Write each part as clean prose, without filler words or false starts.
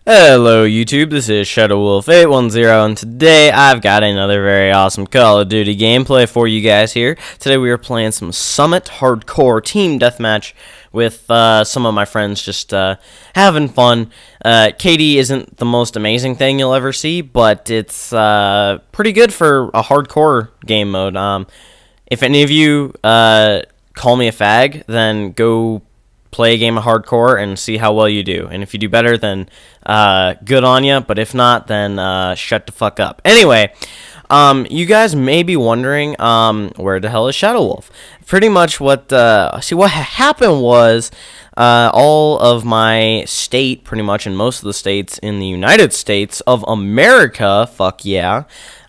Hello YouTube, this is ShadowWolf810, and today I've got another very awesome Call of Duty gameplay for you guys here. Today we are playing some Summit Hardcore Team Deathmatch with some of my friends, just having fun. KD isn't the most amazing thing you'll ever see, but it's pretty good for a hardcore game mode. If any of you call me a fag, then go play a game of hardcore and see how well you do. And if you do better, then good on you. But if not, then shut the fuck up. Anyway, you guys may be wondering, where the hell is Shadow Wolf? Pretty much what happened was all of my state, pretty much in most of the states in the United States of America, fuck yeah,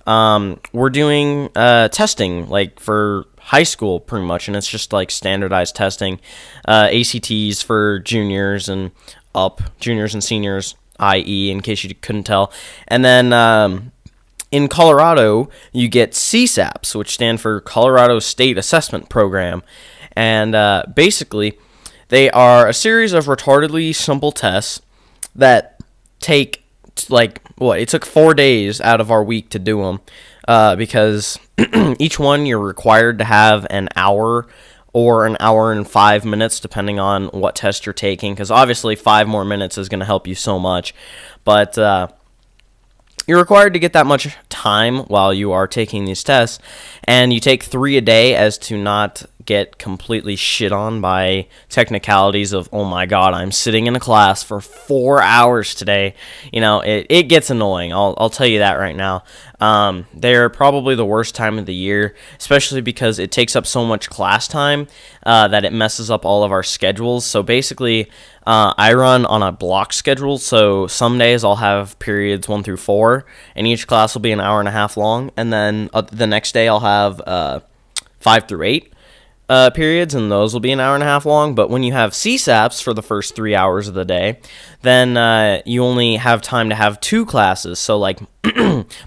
we're doing testing, like for high school pretty much, and it's just like standardized testing, ACTs for juniors and seniors, i.e. in case you couldn't tell. And then in Colorado you get CSAPs, which stand for Colorado State Assessment Program, and basically they are a series of retardedly simple tests that take it took 4 days out of our week to do them, because each one you're required to have an hour or an hour and 5 minutes, depending on what test you're taking, because obviously 5 more minutes is going to help you so much, but you're required to get that much time while you are taking these tests, and you take 3 a day as to not get completely shit on by technicalities of, oh my god, I'm sitting in a class for 4 hours today. You know, it gets annoying. I'll tell you that right now. They're probably the worst time of the year, especially because it takes up so much class time that it messes up all of our schedules. So basically, I run on a block schedule, so some days I'll have periods 1 through 4, and each class will be an hour and a half long, and then the next day I'll have 5 through 8 periods, and those will be an hour and a half long. But when you have CSAPs for the first 3 hours of the day, then you only have time to have 2 classes. So like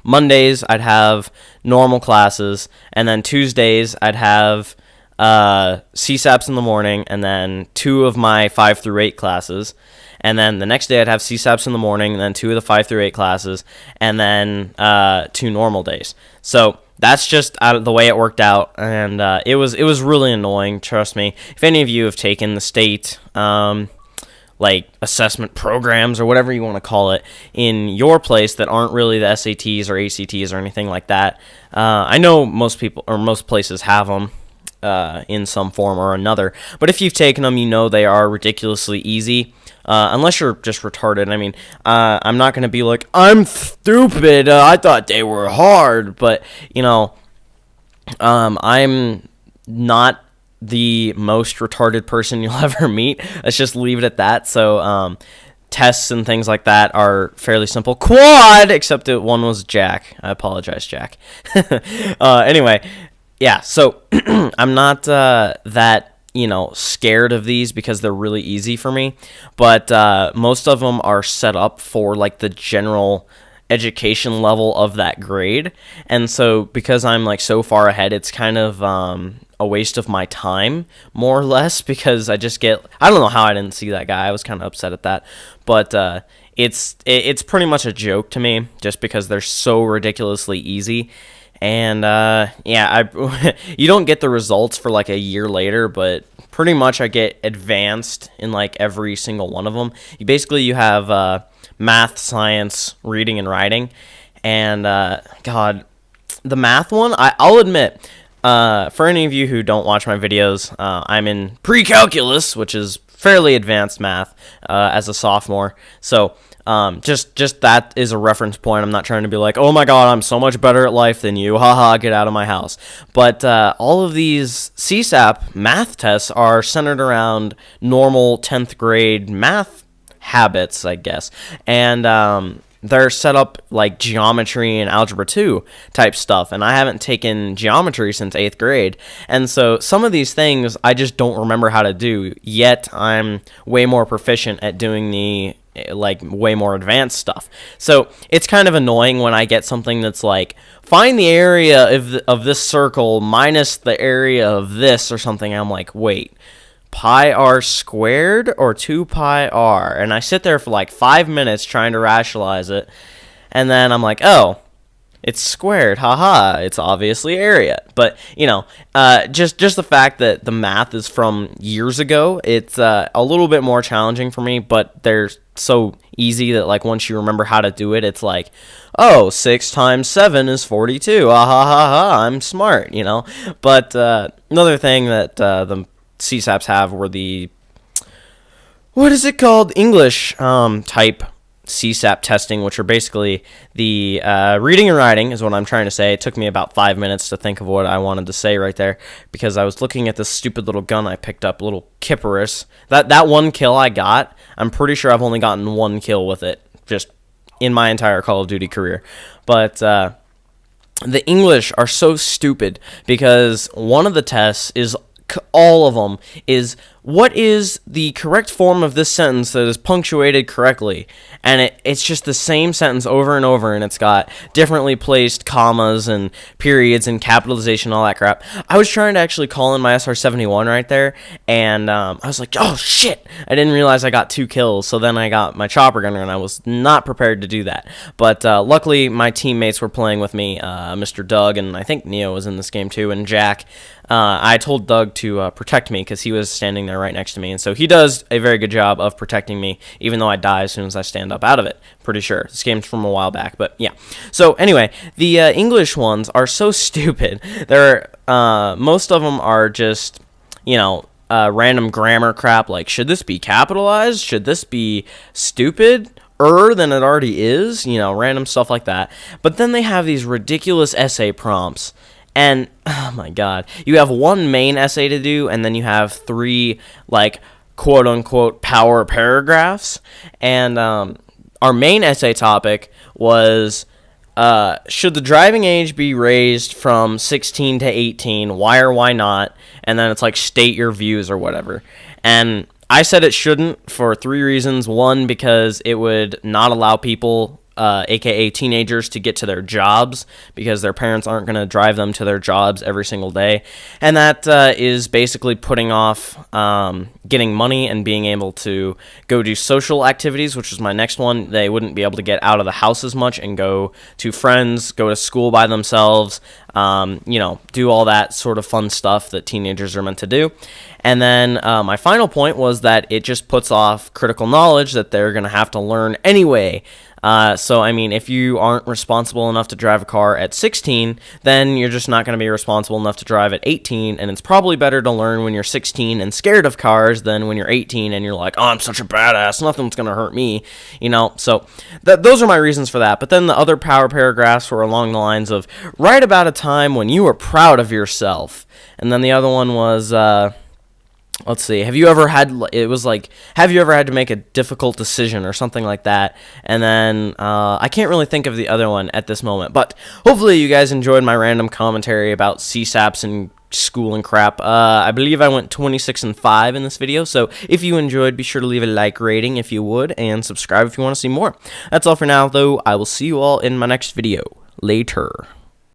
Mondays I'd have normal classes, and then Tuesdays I'd have CSAPs in the morning, and then 2 of my 5 through 8 classes, and then the next day I'd have CSAPs in the morning, and then 2 of the 5 through 8 classes, and then 2 normal days. So that's just out of the way it worked out, and it was really annoying. Trust me. If any of you have taken the state like assessment programs or whatever you want to call it in your place that aren't really the SATs or ACTs or anything like that, I know most people or most places have them in some form or another. But if you've taken them, you know they are ridiculously easy. Unless you're just retarded. I mean, I'm not going to be like, I'm stupid, I thought they were hard, but, you know, I'm not the most retarded person you'll ever meet. Let's just leave it at that. So, tests and things like that are fairly simple. Quad! Except that one was Jack. I apologize, Jack. Anyway, yeah, so I'm not that, you know, scared of these because they're really easy for me, but most of them are set up for like the general education level of that grade, and so because I'm like so far ahead, it's kind of a waste of my time, more or less, because I don't know how I didn't see that guy. I was kind of upset at that, but it's pretty much a joke to me just because they're so ridiculously easy. And yeah, you don't get the results for like a year later, but pretty much I get advanced in like every single one of them. You have math, science, reading, and writing, and God, the math one, I'll admit, for any of you who don't watch my videos, I'm in pre-calculus, which is fairly advanced math, as a sophomore, so just that is a reference point. I'm not trying to be like, oh my god, I'm so much better at life than you, haha, get out of my house. But all of these CSAP math tests are centered around normal 10th grade math habits, I guess, and they're set up like geometry and algebra 2 type stuff, and I haven't taken geometry since 8th grade, and so some of these things I just don't remember how to do, yet I'm way more proficient at doing the like way more advanced stuff. So it's kind of annoying when I get something that's like, find the area of this circle minus the area of this or something. I'm like, wait, pi r squared or 2 pi r? And I sit there for like 5 minutes trying to rationalize it, and then I'm like, oh, it's squared, haha, it's obviously area. But, you know, just the fact that the math is from years ago, it's a little bit more challenging for me, but they're so easy that, like, once you remember how to do it, it's like, oh, 6 times 7 is 42, ah ha ha ha, I'm smart, you know. But another thing that the CSAPs have were the, what is it called, English type CSAP testing, which are basically the reading and writing is what I'm trying to say. It took me about 5 minutes to think of what I wanted to say right there, because I was looking at this stupid little gun I picked up, little Kipperus. That one kill I got, I'm pretty sure I've only gotten 1 kill with it, just in my entire Call of Duty career. But the English are so stupid, because one of the tests is, all of them, is what is the correct form of this sentence that is punctuated correctly, and it's just the same sentence over and over, and it's got differently placed commas and periods and capitalization, all that crap. I was trying to actually call in my SR-71 right there, and I was like, oh shit, I didn't realize I got 2 kills. So then I got my chopper gunner, and I was not prepared to do that, but luckily my teammates were playing with me, Mr. Doug, and I think Neo was in this game too, and Jack. I told Doug to protect me, because he was standing there right next to me, and so he does a very good job of protecting me, even though I die as soon as I stand up out of it. Pretty sure this game's from a while back, but yeah. So anyway, the English ones are so stupid. They're most of them are just, you know, random grammar crap, like, should this be capitalized, should this be stupid than it already is, you know, random stuff like that. But then they have these ridiculous essay prompts. And, oh my god, you have 1 main essay to do, and then you have 3, like, quote-unquote power paragraphs. And our main essay topic was, should the driving age be raised from 16 to 18? Why or why not? And then it's like, state your views or whatever. And I said it shouldn't for 3 reasons. 1, because it would not allow people, aka teenagers, to get to their jobs, because their parents aren't going to drive them to their jobs every single day, and that is basically putting off getting money and being able to go do social activities, which is my next one. They wouldn't be able to get out of the house as much and go to friends, go to school by themselves, you know, do all that sort of fun stuff that teenagers are meant to do. And then my final point was that it just puts off critical knowledge that they're going to have to learn anyway. So, I mean, if you aren't responsible enough to drive a car at 16, then you're just not going to be responsible enough to drive at 18, and it's probably better to learn when you're 16 and scared of cars than when you're 18 and you're like, oh, I'm such a badass, nothing's going to hurt me, you know. So those are my reasons for that. But then the other power paragraphs were along the lines of, write about a time when you were proud of yourself. And then the other one was, let's see, have you ever had to make a difficult decision or something like that? And then I can't really think of the other one at this moment, but hopefully you guys enjoyed my random commentary about CSAPs and school and crap. I believe I went 26-5 in this video, so if you enjoyed, be sure to leave a like rating if you would, and subscribe if you want to see more. That's all for now, though. I will see you all in my next video. Later.